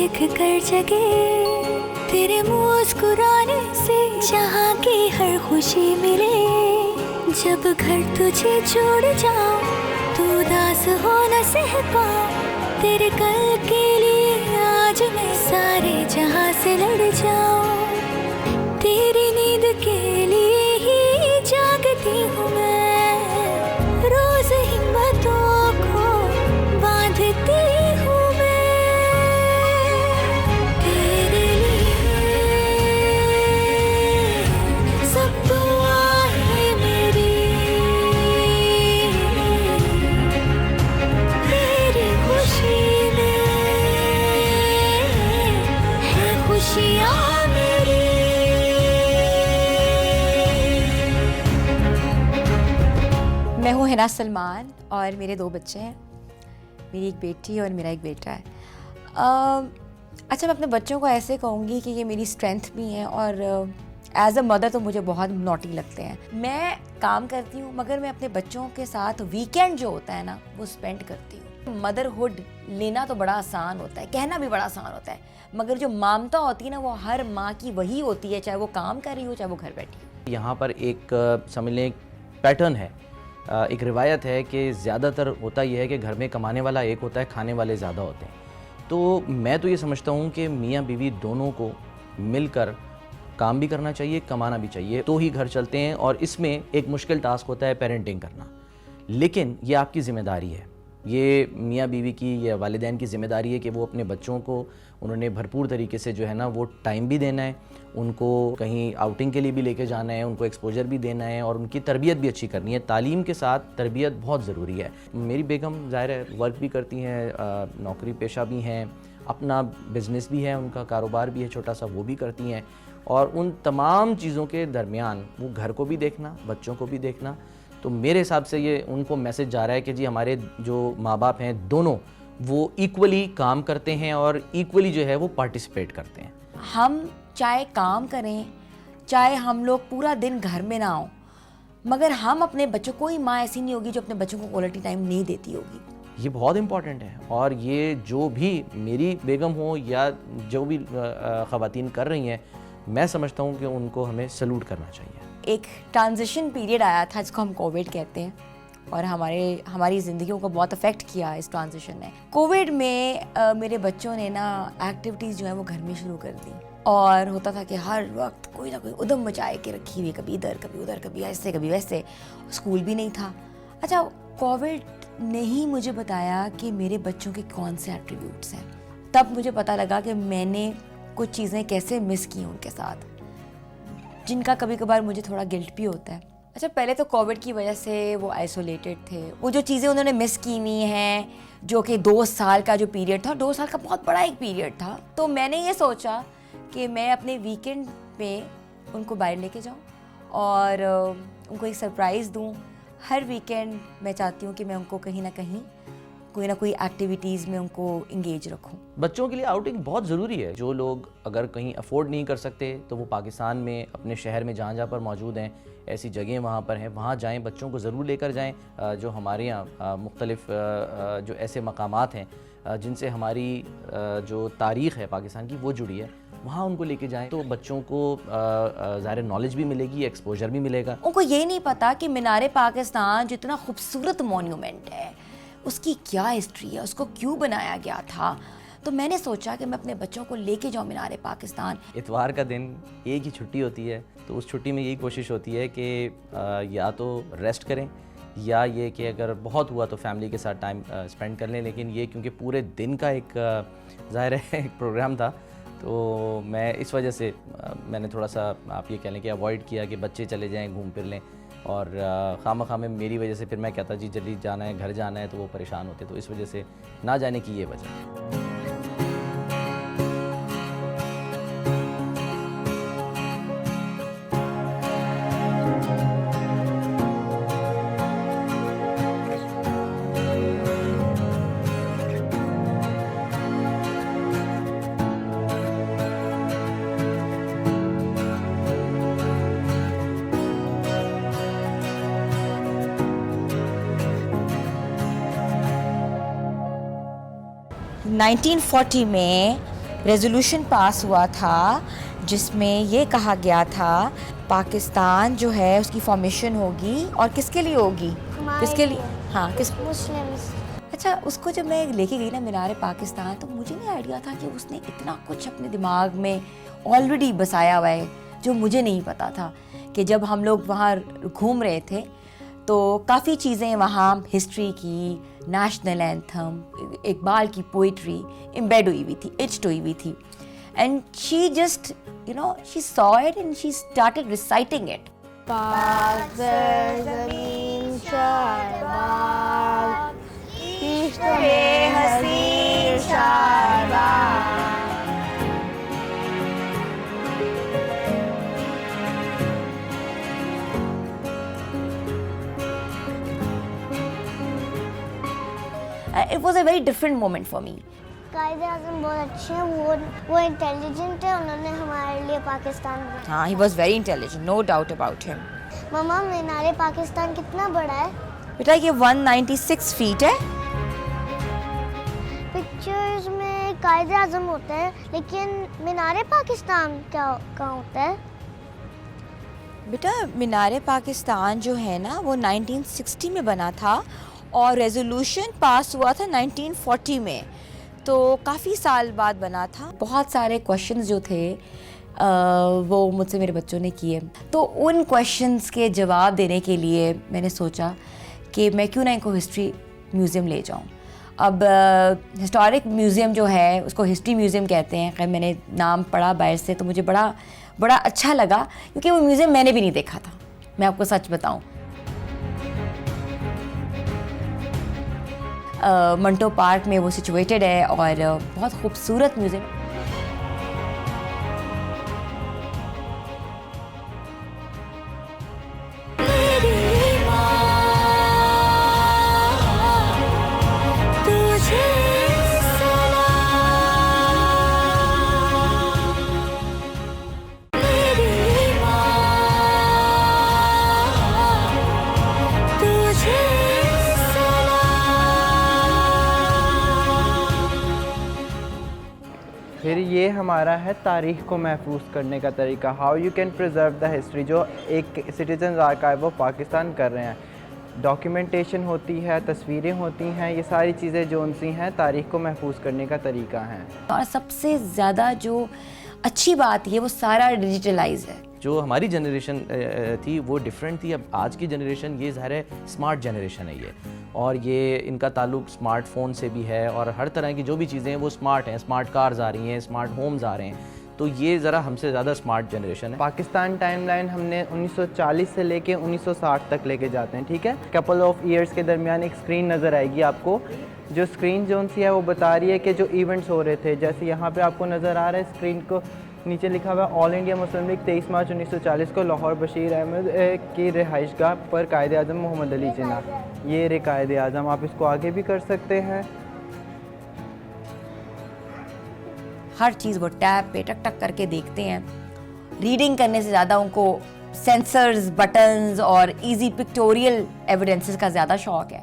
देख कर जगे तेरे मुस्कुराने से, जहाँ की हर खुशी मिले। जब घर तुझे छोड़ जाऊं तू उदास हो न सह पाऊं, तेरे कल के लिए आज मैं सारे जहाँ से लड़ जाऊं। तेरी नींद के लिए ही जागती हूँ मैं, रोज हिम्मतों को बांधती हूँ मैं तेरे लिए। सब दुआ है मेरी, तेरी खुशी में है खुशियाँ मेरी। मैं हूँ हिना सलमान और मेरे 2 बच्चे हैं, मेरी एक बेटी और मेरा एक बेटा है। अच्छा, मैं अपने बच्चों को ऐसे कहूँगी कि ये मेरी स्ट्रेंथ भी हैं और एज अ मदर तो मुझे बहुत नॉटी लगते हैं। मैं काम करती हूँ मगर मैं अपने बच्चों के साथ वीकेंड जो होता है ना वो स्पेंड करती हूँ। मदरहुड लेना तो बड़ा आसान होता है, कहना भी बड़ा आसान होता है, मगर जो ममता होती है ना वो हर माँ की वही होती है, चाहे वो काम कर रही हो चाहे वो घर बैठी हो। यहाँ पर एक समझ लें पैटर्न है, एक रिवायत है कि ज़्यादातर होता यह है कि घर में कमाने वाला एक होता है, खाने वाले ज़्यादा होते हैं। तो मैं तो ये समझता हूँ कि मियाँ बीवी दोनों को मिलकर काम भी करना चाहिए, कमाना भी चाहिए, तो ही घर चलते हैं। और इसमें एक मुश्किल टास्क होता है पेरेंटिंग करना, लेकिन ये आपकी ज़िम्मेदारी है, ये मियाँ बीवी की या वालिदैन की ज़िम्मेदारी है कि वो अपने बच्चों को उन्होंने भरपूर तरीके से जो है ना वो टाइम भी देना है, उनको कहीं आउटिंग के लिए भी लेके जाना है, उनको एक्सपोजर भी देना है और उनकी तरबियत भी अच्छी करनी है। तालीम के साथ तरबियत बहुत ज़रूरी है। मेरी बेगम ज़ाहिर है वर्क भी करती हैं, नौकरी पेशा भी हैं, अपना बिज़नेस भी है, उनका कारोबार भी है छोटा सा, वो भी करती हैं। और उन तमाम चीज़ों के दरमियान वो घर को भी देखना, बच्चों को भी देखना। तो मेरे हिसाब से ये उनको मैसेज जा रहा है कि जी हमारे जो माँ बाप हैं दोनों वो इक्वली काम करते हैं और इक्वली जो है वो पार्टिसिपेट करते हैं। हम चाहे काम करें, चाहे हम लोग पूरा दिन घर में ना हों, मगर हम अपने बच्चों, कोई माँ ऐसी नहीं होगी जो अपने बच्चों को क्वालिटी टाइम नहीं देती होगी। ये बहुत इम्पॉर्टेंट है और ये जो भी मेरी बेगम हो या जो भी ख़वातीन कर रही हैं, मैं समझता हूँ कि उनको हमें सैल्यूट करना चाहिए। एक ट्रांजिशन पीरियड आया था जिसको हम कोविड कहते हैं और हमारी ज़िंदगियों को बहुत अफेक्ट किया इस ट्रांजिशन ने। कोविड में मेरे बच्चों ने ना एक्टिविटीज़ जो है वो घर में शुरू कर दी और होता था कि हर वक्त कोई ना कोई उधम मचाए के रखी हुई, कभी इधर कभी उधर, कभी ऐसे कभी वैसे। स्कूल भी नहीं था। अच्छा, कोविड ने ही मुझे बताया कि मेरे बच्चों के कौन से एट्रीब्यूट्स हैं। तब मुझे पता लगा कि मैंने कुछ चीज़ें कैसे मिस की उनके साथ, जिनका कभी कभार मुझे थोड़ा गिल्ट भी होता है। अच्छा, पहले तो कोविड की वजह से वो आइसोलेटेड थे, वो जो चीज़ें उन्होंने मिस की हुई हैं, जो कि 2 साल का जो पीरियड था, 2 साल का बहुत बड़ा एक पीरियड था। तो मैंने ये सोचा कि मैं अपने वीकेंड पे उनको बाहर लेके जाऊं और उनको एक सरप्राइज़ दूं। हर वीकेंड मैं चाहती हूँ कि मैं उनको कहीं ना कहीं कोई ना कोई एक्टिविटीज़ में उनको इंगेज रखूं। बच्चों के लिए आउटिंग बहुत ज़रूरी है। जो लोग अगर कहीं अफोर्ड नहीं कर सकते तो वो पाकिस्तान में अपने शहर में जहाँ पर मौजूद हैं, ऐसी जगह वहाँ पर हैं, वहाँ जाएं, बच्चों को ज़रूर लेकर जाएं। जो हमारे यहाँ मुख्तलिफ़ जो ऐसे मकामात हैं जिनसे हमारी जो तारीख़ है पाकिस्तान की वो जुड़ी है, वहाँ उनको लेके जाएं तो बच्चों को ज़ाहिर नॉलेज भी मिलेगी, एक्सपोजर भी मिलेगा। उनको ये नहीं पता कि मीनार पाकिस्तान जितना खूबसूरत मॉन्यूमेंट है उसकी क्या हिस्ट्री है, उसको क्यों बनाया गया था। तो मैंने सोचा कि मैं अपने बच्चों को लेके जाऊँ मीनार पाकिस्तान। इतवार का दिन एक ही छुट्टी होती है, तो उस छुट्टी में यही कोशिश होती है कि या तो रेस्ट करें या ये कि अगर बहुत हुआ तो फैमिली के साथ टाइम स्पेंड कर लें। लेकिन ये क्योंकि पूरे दिन का एक ज़ाहिर है एक प्रोग्राम था, तो मैं इस वजह से मैंने थोड़ा सा आप ये कह लें कि अवॉइड किया कि बच्चे चले जाएं, घूम फिर लें। और खामा में मेरी वजह से फिर मैं कहता जी जल्दी जाना है, घर जाना है, तो वो परेशान होते, तो इस वजह से ना जाने की ये वजह है। 1940 में रेजोल्यूशन पास हुआ था जिसमें ये कहा गया था पाकिस्तान जो है उसकी फॉर्मेशन होगी और किसके लिए होगी, किसके लिए, हाँ किस, मुस्लिम्स। अच्छा उसको जब मैं लेके गई ना मीनार पाकिस्तान, तो मुझे नहीं आइडिया था कि उसने इतना कुछ अपने दिमाग में ऑलरेडी बसाया हुआ है जो मुझे नहीं पता था। कि जब हम लोग वहाँ घूम रहे थे तो काफ़ी चीज़ें वहाँ हिस्ट्री की, नेशनल एंथम, इकबाल की पोइट्री एम्बेड हुई हुई थी, इच्ड हुई हुई थी। And she just you know, she saw it and she started reciting it. पाक ज़मीन शाबाब, इश्क़ में हसीन शाबाब। It was a very different moment for me. Quaid-e-Azam बहुत अच्छे हैं, वो इंटेलिजेंट है, उन्होंने हमारे लिए पाकिस्तान बनाया। हाँ, he was very intelligent, no doubt about him. मम्मा मीनार पाकिस्तान कितना बड़ा है? बेटा ये 196 फीट है। पिक्चर्स में कायद-ए-आज़म होता है, लेकिन मीनार पाकिस्तान कहाँ होता है? बेटा मीनार पाकिस्तान जो है ना वो 1960 में बना था और रेजोल्यूशन पास हुआ था 1940 में, तो काफ़ी साल बाद बना था। बहुत सारे क्वेश्चंस जो थे वो मुझसे मेरे बच्चों ने किए, तो उन क्वेश्चंस के जवाब देने के लिए मैंने सोचा कि मैं क्यों ना इनको हिस्ट्री म्यूज़ियम ले जाऊं। अब हिस्टोरिक म्यूज़ियम जो है उसको हिस्ट्री म्यूज़ियम कहते हैं। खैर मैंने नाम पढ़ा बाहर से तो मुझे बड़ा अच्छा लगा, क्योंकि वो म्यूज़ियम मैंने भी नहीं देखा था, मैं आपको सच बताऊं। मंटो पार्क में वो सिचुएटेड है और बहुत खूबसूरत म्यूज़ियम। फिर ये हमारा है तारीख़ को महफूज करने का तरीका, how you can preserve the history, जो एक सिटीजन आर्काइव ऑफ पाकिस्तान कर रहे हैं। डॉक्यूमेंटेशन होती है, तस्वीरें होती हैं, ये सारी चीज़ें जो उनसी हैं तारीख़ को महफूज करने का तरीका है। और सबसे ज़्यादा जो अच्छी बात है वो सारा डिजिटलाइज है। जो हमारी जनरेशन थी वो डिफरेंट थी। अब आज की जनरेशन ये ज़ाहिर है स्मार्ट जनरेशन है ये, और ये इनका ताल्लुक स्मार्टफोन से भी है, और हर तरह की जो भी चीज़ें हैं वो स्मार्ट हैं। स्मार्ट कार्स आ रही हैं, स्मार्ट होम्स आ रहे हैं, तो ये ज़रा हमसे ज़्यादा स्मार्ट जनरेशन है। पाकिस्तान टाइमलाइन हमने 1940 से लेके 1960 तक लेके जाते हैं, ठीक है। कपल ऑफ ईयर्स के दरमियान एक स्क्रीन नज़र आएगी आपको, जो स्क्रीन जो सी है वो बता रही है कि जो इवेंट्स हो रहे थे। जैसे यहाँ पे आपको नज़र आ रहा है स्क्रीन को नीचे लिखा हुआ ऑल इंडिया मुस्लिम लीग 23 मार्च 1940 को लाहौर बशीर अहमद की रिहाइशगाह पर कायद-ए-आज़म मोहम्मद अली जिन्ना, ये रे कायद-ए-आज़म। आप इसको आगे भी कर सकते हैं। हर चीज़ वो टैब पे टक टक करके देखते हैं। रीडिंग करने से ज़्यादा उनको सेंसर्स, बटन्स और इजी पिक्टोरियल एविडेंसेस का ज़्यादा शौक है।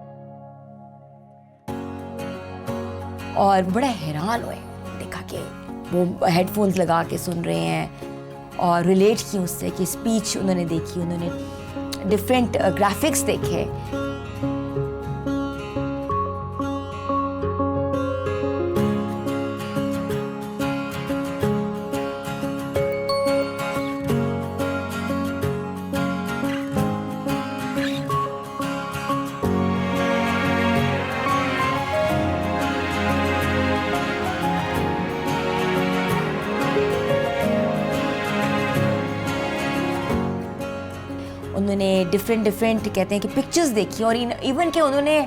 और बड़ा हैरान हुए देखा कि वो हेडफोन्स लगा के सुन रहे हैं और रिलेट की उससे कि स्पीच उन्होंने देखी, उन्होंने डिफरेंट ग्राफिक्स देखे। उन्होंने डिफरेंट कहते हैं कि पिक्चर्स देखी, और इवन कि उन्होंने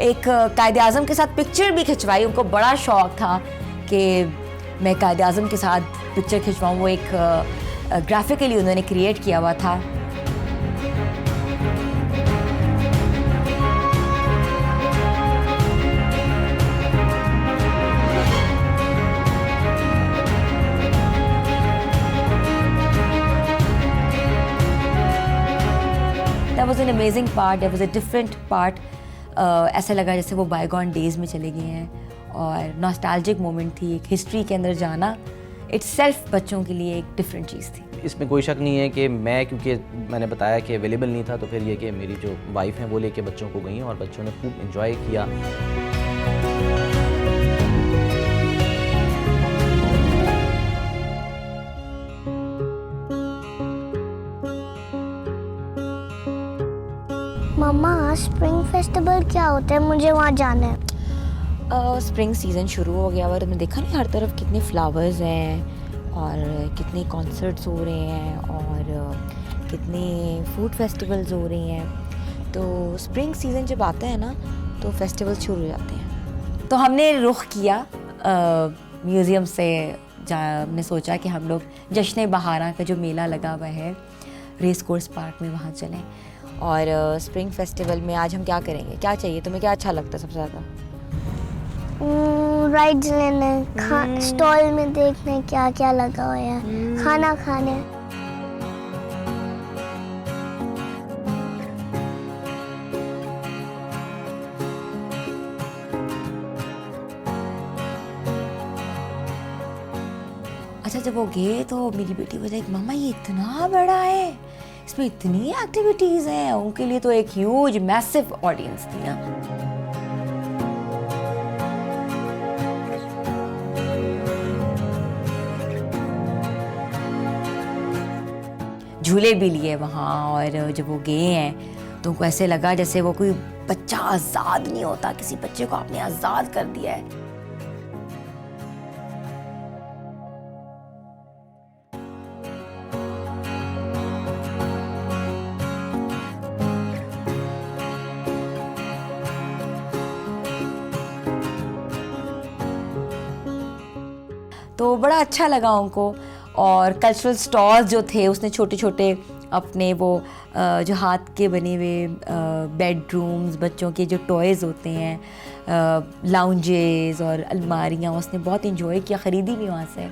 एक कायद-ए-आज़म के साथ पिक्चर भी खिंचवाई। उनको बड़ा शौक था कि मैं कायद-ए-आज़म के साथ पिक्चर खिंचवाऊँ। वो एक ग्राफिकली उन्होंने क्रिएट किया हुआ था। That was an amazing part, that was a different part. ऐसा लगा जैसे वो बायगॉन डेज में चले गए हैं और नॉस्टैल्जिक मोमेंट थी, एक हिस्ट्री के अंदर जाना इट्सेल्फ बच्चों के लिए एक डिफरेंट चीज़ थी। इसमें कोई शक नहीं है कि मैं, क्योंकि मैंने बताया कि अवेलेबल नहीं था, तो फिर ये कि मेरी जो वाइफ हैं वो लेके बच्चों को गई और बच्चों ने खूब इन्जॉय किया। मम्मा स्प्रिंग फेस्टिवल क्या होता है, मुझे वहाँ जाना है। स्प्रिंग सीज़न शुरू हो गया और तुमने देखा नहीं हर तरफ कितने फ्लावर्स हैं और कितने कॉन्सर्ट्स हो रहे हैं और कितने फूड फेस्टिवल्स हो रहे हैं। तो स्प्रिंग सीज़न जब आता है ना तो फेस्टिवल्स शुरू हो जाते हैं। तो हमने रुख किया म्यूज़ियम से, जहाँ हमने सोचा कि हम लोग जश्न बहारा का जो मेला लगा हुआ है रेस कोर्स पार्क में, वहाँ चलें। और स्प्रिंग फेस्टिवल में आज हम क्या करेंगे, क्या चाहिए तुम्हें, क्या अच्छा लगता है सबसे ज़्यादा? राइड्स लेने, स्टॉल में देखने क्या क्या लगा हुआ है, खाना खाने। अच्छा, जब वो गए तो मेरी बेटी बताई कि मम्मा ये इतना बड़ा है, इसमें इतनी एक्टिविटीज़ हैं। उनके लिए तो एक ह्यूज मैसिव ऑडियंस थी ना। झूले भी लिए वहाँ और जब वो गए हैं तो उनको ऐसे लगा जैसे वो कोई बच्चा आज़ाद नहीं होता, किसी बच्चे को आपने आज़ाद कर दिया है। तो बड़ा अच्छा लगा उनको। और कल्चरल स्टॉल्स जो थे उसने छोटे छोटे अपने वो जो हाथ के बने हुए बेडरूम्स, बच्चों के जो टॉयज़ होते हैं, लाउंजेस और अलमारियाँ, उसने बहुत इंजॉय किया, ख़रीदी भी वहाँ से।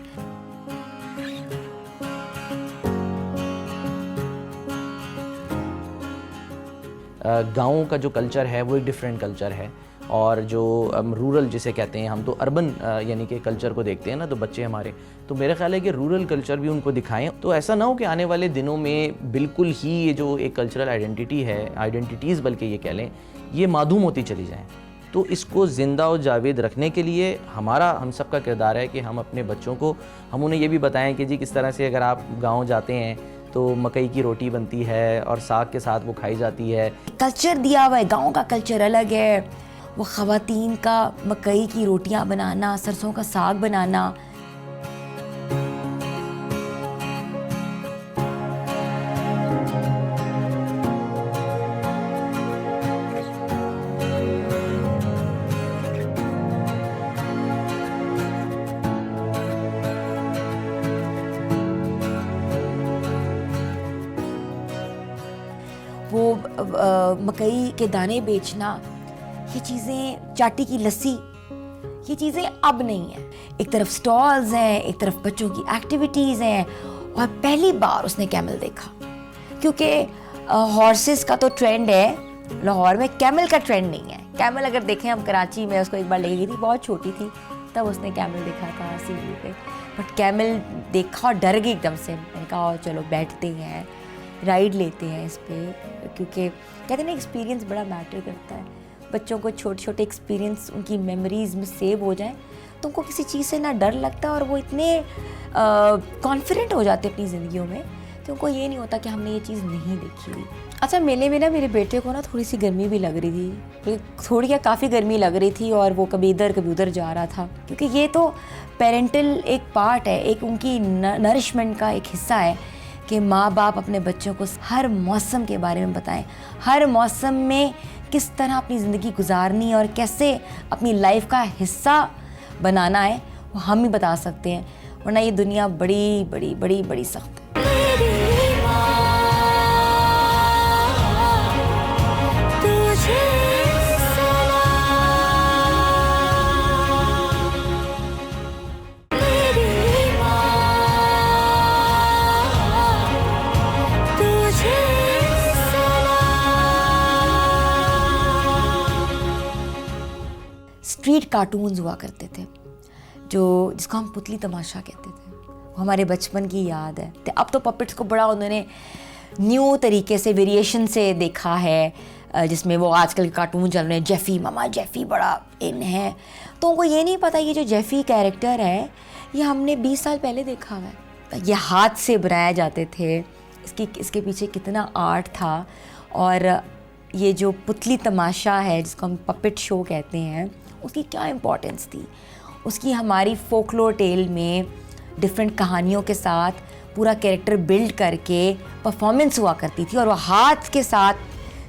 गाँव का जो कल्चर है वो एक डिफरेंट कल्चर है, और जो रूरल जिसे कहते हैं हम, तो अर्बन यानी कि कल्चर को देखते हैं ना, तो बच्चे हमारे, तो मेरा ख्याल है कि रूरल कल्चर भी उनको दिखाएं। तो ऐसा ना हो कि आने वाले दिनों में बिल्कुल ही ये जो एक कल्चरल आइडेंटिटी है, आइडेंटिटीज़ बल्कि ये कह लें, ये माधूम होती चली जाएं। तो इसको ज़िंदा और जावेद रखने के लिए हम सब का किरदार है कि हम अपने बच्चों को, हम उन्हें ये भी बताएं कि जी किस तरह से अगर आप गाँव जाते हैं तो मकई की रोटी बनती है और साग के साथ वो खाई जाती है। कल्चर दिया हुआ है, गाँव का कल्चर अलग है। वो ख़वातीन का मकई की रोटियां बनाना, सरसों का साग बनाना, वो मकई के दाने बेचना, ये चीज़ें, चाटी की लस्सी, ये चीज़ें अब नहीं है। एक तरफ स्टॉल्स हैं, एक तरफ बच्चों की एक्टिविटीज़ हैं। और पहली बार उसने कैमल देखा, क्योंकि हॉर्सेस का तो ट्रेंड है, लाहौर में कैमल का ट्रेंड नहीं है। कैमल अगर देखें हम, कराची में उसको एक बार ले गई थी, बहुत छोटी थी तब उसने कैमल देखा था सीढ़ी पे, बट कैमल देखा और डर गई एकदम से। मैंने कहा चलो बैठते हैं, राइड लेते हैं इस पर, क्योंकि कहते हैं ना एक्सपीरियंस बड़ा मैटर करता है। बच्चों को छोटे छोटे एक्सपीरियंस उनकी मेमोरीज़ में सेव हो जाएं तो उनको किसी चीज़ से ना डर लगता और वो इतने कॉन्फिडेंट हो जाते अपनी ज़िंदगियों में कि उनको ये नहीं होता कि हमने ये चीज़ नहीं देखी हुई। अच्छा, मेले में ना मेरे बेटे को ना थोड़ी सी गर्मी भी लग रही थी, थोड़ी क्या काफ़ी गर्मी लग रही थी, और वो कभी इधर कभी उधर जा रहा था, क्योंकि ये तो पेरेंटल एक पार्ट है, एक उनकी नरिशमेंट का एक हिस्सा है कि माँ बाप अपने बच्चों को हर मौसम के बारे में बताएं, हर मौसम में किस तरह अपनी ज़िंदगी गुजारनी है और कैसे अपनी लाइफ का हिस्सा बनाना है, वो हम ही बता सकते हैं, वरना ये दुनिया बड़ी बड़ी बड़ी बड़ी सख्त है। स्ट्रीट कार्टून्स हुआ करते थे जो जिसको हम पुतली तमाशा कहते थे, वो हमारे बचपन की याद है। तो अब तो पपेट्स को बड़ा उन्होंने न्यू तरीके से वेरिएशन से देखा है, जिसमें वो आजकल के कार्टून चल रहे हैं, जेफ़ी मामा जेफ़ी बड़ा इन है। तो उनको ये नहीं पता ये जो जेफ़ी कैरेक्टर है ये हमने 20 साल पहले देखा हुआ है। ये हाथ से बनाए जाते थे, इसके पीछे कितना आर्ट था। और ये जो पुतली तमाशा है जिसको हम पपेट शो कहते हैं, उसकी क्या इम्पोर्टेंस थी, उसकी हमारी फोकलोर टेल में डिफरेंट कहानियों के साथ पूरा कैरेक्टर बिल्ड करके परफॉर्मेंस हुआ करती थी, और वो हाथ के साथ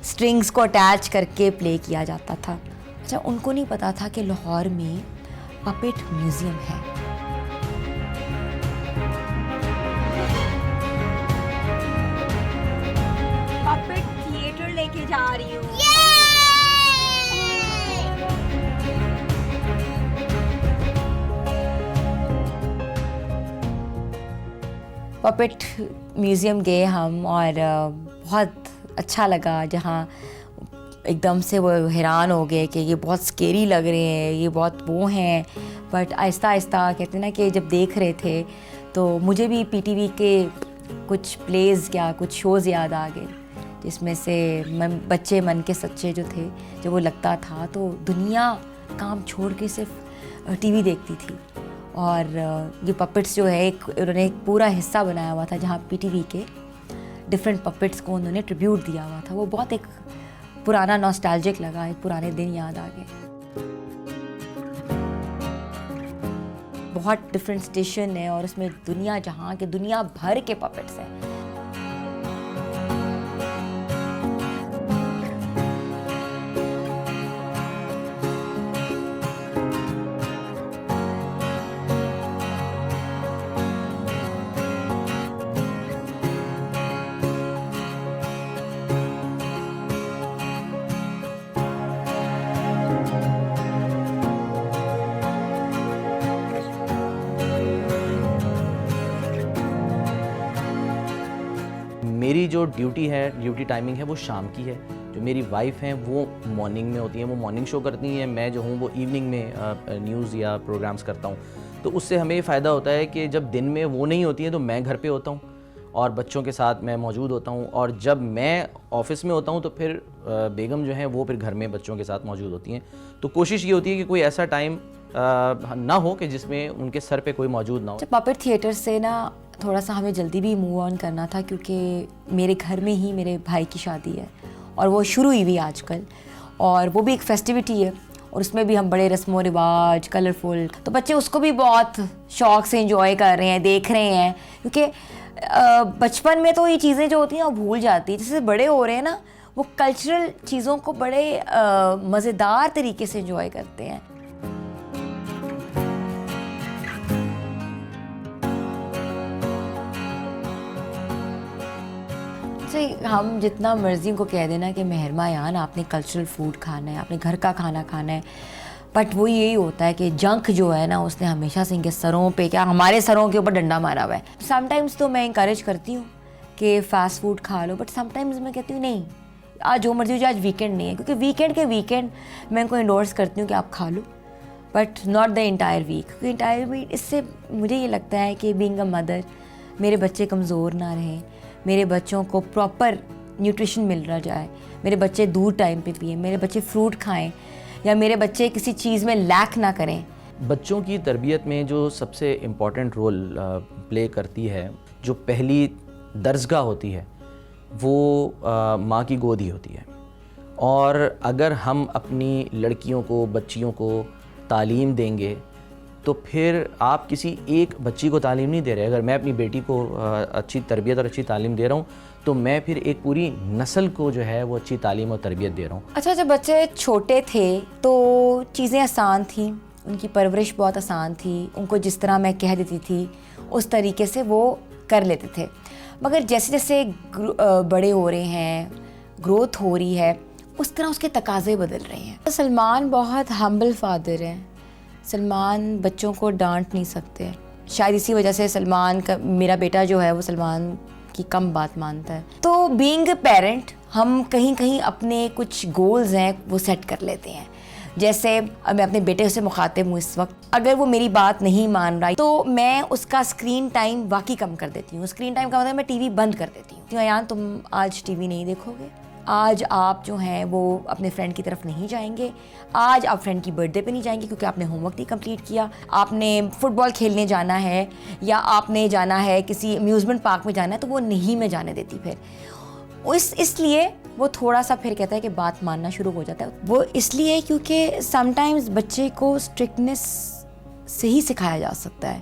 स्ट्रिंग्स को अटैच करके प्ले किया जाता था। अच्छा, उनको नहीं पता था कि लाहौर में पपेट म्यूज़ियम है। पपेट थिएटर लेके जा रही हूँ। पपेट म्यूज़ियम गए हम और बहुत अच्छा लगा, जहाँ एकदम से वो हैरान हो गए कि ये बहुत स्केरी लग रहे हैं, ये बहुत वो हैं। बट आहिस्ता आहिस्ता कहते हैं ना कि जब देख रहे थे तो मुझे भी पीटीवी के कुछ प्लेज़ या कुछ शोज़ याद आ गए, जिसमें से बच्चे मन के सच्चे जो थे, जब वो लगता था तो दुनिया काम छोड़ के सिर्फ टीवी देखती थी। और ये पपेट्स जो है उन्होंने एक पूरा हिस्सा बनाया हुआ था जहाँ पीटीवी के डिफरेंट पपेट्स को उन्होंने ट्रिब्यूट दिया हुआ था। वो बहुत एक पुराना नॉस्टैल्जिक लगा, एक पुराने दिन याद आ गए। बहुत डिफरेंट स्टेशन है और उसमें दुनिया जहाँ के दुनिया भर के पपेट्स हैं। मेरी जो ड्यूटी टाइमिंग है वो शाम की है। जो मेरी वाइफ हैं वो मॉर्निंग में होती हैं, वो मॉर्निंग शो करती हैं। मैं जो हूँ वो इवनिंग में न्यूज़ या प्रोग्राम्स करता हूँ। तो उससे हमें फ़ायदा होता है कि जब दिन में वो नहीं होती हैं तो मैं घर पे होता हूँ और बच्चों के साथ मैं मौजूद होता हूँ। और जब मैं ऑफ़िस में होता हूँ तो फिर बेगम जो हैं वो फिर घर में बच्चों के साथ मौजूद होती हैं। तो कोशिश ये होती है कि कोई ऐसा टाइम ना हो कि जिसमें उनके सर पे कोई मौजूद ना हो। पपेट थिएटर से ना थोड़ा सा हमें जल्दी भी मूव ऑन करना था, क्योंकि मेरे घर में ही मेरे भाई की शादी है और वो शुरू हुई हुई आजकल, और वो भी एक फेस्टिविटी है और उसमें भी हम बड़े रस्मों रिवाज कलरफुल, तो बच्चे उसको भी बहुत शौक से एंजॉय कर रहे हैं, देख रहे हैं। क्योंकि बचपन में तो ये चीज़ें जो होती हैं वो भूल जाती है, जैसे बड़े हो रहे हैं ना वो कल्चरल चीज़ों को बड़े मज़ेदार तरीके से एंजॉय करते हैं। हम जितना मर्जी को कह देना कि मेहरबान आपने कल्चरल फूड खाना है, आपने घर का खाना खाना है, बट वो यही होता है कि जंक जो है ना उसने हमेशा से इनके सरों पे, क्या हमारे सरों के ऊपर डंडा मारा हुआ है। समटाइम्स तो मैं इंकरेज करती हूँ कि फ़ास्ट फूड खा लो, बट समटाइम्स मैं कहती हूँ नहीं, आज जो मर्जी हो जाए, आज वीकेंड नहीं है, क्योंकि वीकेंड मैं इनको इंडोर्स करती हूँ कि आप खा लो, but not the entire week. क्योंकि इंटायर वीक इससे मुझे ये लगता है कि बीइंग अ मदर मेरे बच्चे कमज़ोर ना रहें, मेरे बच्चों को प्रॉपर न्यूट्रिशन मिल रहा जाए, मेरे बच्चे दूध टाइम पे पिएं, मेरे बच्चे फ्रूट खाएं, या मेरे बच्चे किसी चीज़ में लैक ना करें। बच्चों की तरबियत में जो सबसे इम्पॉर्टेंट रोल प्ले करती है, जो पहली दरजगाह होती है, वो माँ की गोद ही होती है। और अगर हम अपनी लड़कियों को, बच्चियों को तालीम देंगे तो फिर आप किसी एक बच्ची को तालीम नहीं दे रहे। अगर मैं अपनी बेटी को अच्छी तरबियत और अच्छी तालीम दे रहा हूँ तो मैं फिर एक पूरी नस्ल को जो है वो अच्छी तालीम और तरबियत दे रहा हूँ। अच्छा, जब बच्चे छोटे थे तो चीज़ें आसान थी, उनकी परवरिश बहुत आसान थी, उनको जिस तरह मैं कह देती थी उस तरीके से वो कर लेते थे। मगर जैसे जैसे बड़े हो रहे हैं, ग्रोथ हो रही है, उस तरह उसके तकाज़े बदल रहे हैं। तो सलमान बहुत हम्बल फादर हैं, सलमान बच्चों को डांट नहीं सकते। शायद इसी वजह से सलमान का, मेरा बेटा जो है वो सलमान की कम बात मानता है। तो बीइंग अ पेरेंट हम कहीं कहीं अपने कुछ गोल्स हैं वो सेट कर लेते हैं जैसे मैं अपने बेटे से मुखातिब हूँ इस वक्त, अगर वो मेरी बात नहीं मान रहा तो मैं उसका स्क्रीन टाइम वाकई कम कर देती हूँ। स्क्रीन टाइम का मतलब मैं टीवी बंद कर देती हूँ। अयान तुम आज टीवी नहीं देखोगे, आज आप जो हैं वो अपने फ्रेंड की तरफ नहीं जाएंगे, आज आप फ्रेंड की बर्थडे पे नहीं जाएंगे क्योंकि आपने होमवर्क नहीं कंप्लीट किया, आपने फुटबॉल खेलने जाना है या आपने जाना है किसी अम्यूज़मेंट पार्क में जाना है, तो वो नहीं मैं जाने देती। फिर इसलिए वो थोड़ा सा फिर कहता है कि बात मानना शुरू हो जाता है। वो इसलिए क्योंकि समटाइम्स बच्चे को स्ट्रिक्टनेस से ही सिखाया जा सकता है।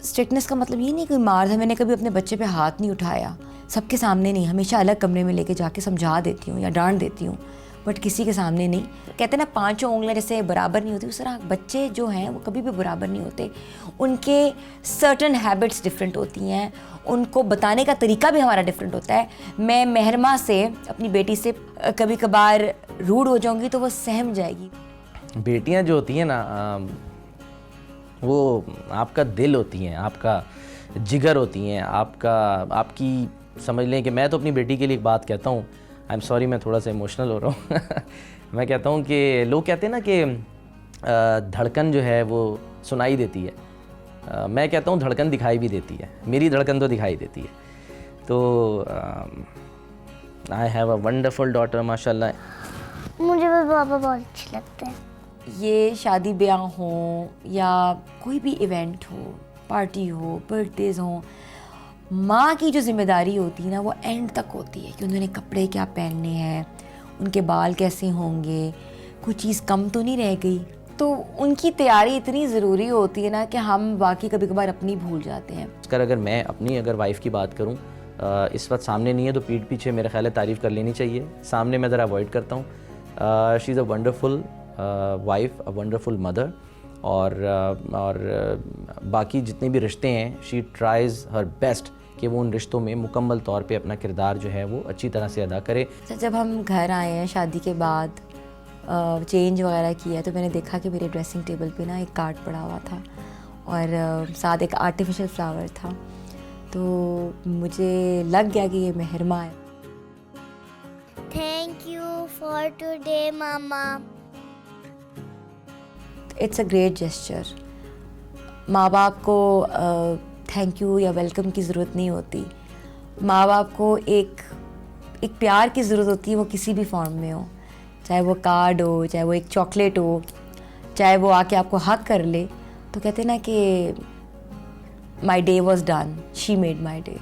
स्ट्रिक्टनेस का मतलब ये नहीं कि मार है। मैंने कभी अपने बच्चे पे हाथ नहीं उठाया, सबके सामने नहीं, हमेशा अलग कमरे में लेके जाके समझा देती हूँ या डांट देती हूँ, बट किसी के सामने नहीं। कहते हैं ना पांचों उंगलियां जैसे बराबर नहीं होती, उस तरह बच्चे जो हैं वो कभी भी बराबर नहीं होते। उनके सर्टन हैबिट्स डिफरेंट होती हैं, उनको बताने का तरीका भी हमारा डिफरेंट होता है। मैं महरमा से अपनी बेटी से कभी कभार रूड हो जाऊँगी तो वो सहम जाएगी। बेटियां जो होती हैं ना वो आपका दिल होती हैं, आपका जिगर होती हैं, आपकी समझ लें कि मैं तो अपनी बेटी के लिए एक बात कहता हूँ, आई एम सॉरी मैं थोड़ा सा इमोशनल हो रहा हूँ मैं कहता हूँ कि लोग कहते हैं ना कि धड़कन जो है वो सुनाई देती है, मैं कहता हूँ धड़कन दिखाई भी देती है। मेरी धड़कन तो दिखाई देती है। तो I have a wonderful daughter माशाल्लाह। मुझे भी पापा बहुत अच्छे लगते हैं। ये शादी ब्याह हो या कोई भी इवेंट हो, पार्टी हो, बर्थडेज हो, माँ की जो जिम्मेदारी होती है ना वो एंड तक होती है कि उन्होंने कपड़े क्या पहनने हैं, उनके बाल कैसे होंगे, कोई चीज़ कम तो नहीं रह गई। तो उनकी तैयारी इतनी ज़रूरी होती है ना कि हम बाकी कभी कभार अपनी भूल जाते हैं। अगर मैं अपनी वाइफ़ की बात करूं, इस वक्त सामने नहीं है तो पीठ पीछे मेरा ख्याल है तारीफ़ कर लेनी चाहिए, सामने मैं ज़रा अवॉइड करता हूँ। She is a wonderful wife, a wonderful mother, और बाकी जितने भी रिश्ते हैं शी ट्राइज़ हर बेस्ट कि वो उन रिश्तों में मुकम्मल तौर पे अपना किरदार जो है वो अच्छी तरह से अदा करे। जब हम घर आए हैं शादी के बाद, चेंज वगैरह किया, तो मैंने देखा कि मेरे ड्रेसिंग टेबल पे ना एक कार्ड पड़ा हुआ था और साथ एक आर्टिफिशियल फ्लावर था। तो मुझे लग गया कि ये महरमा है। Thank you for today mama. It's a great gesture. माँ बाप को थैंक यू या वेलकम की ज़रूरत नहीं होती। माँ बाप को एक प्यार की ज़रूरत होती है, वो किसी भी फॉर्म में हो, चाहे वो कार्ड हो, चाहे वो एक चॉकलेट हो, चाहे वो आके आपको हक कर ले। तो कहते हैं ना कि my day was done, she made my day.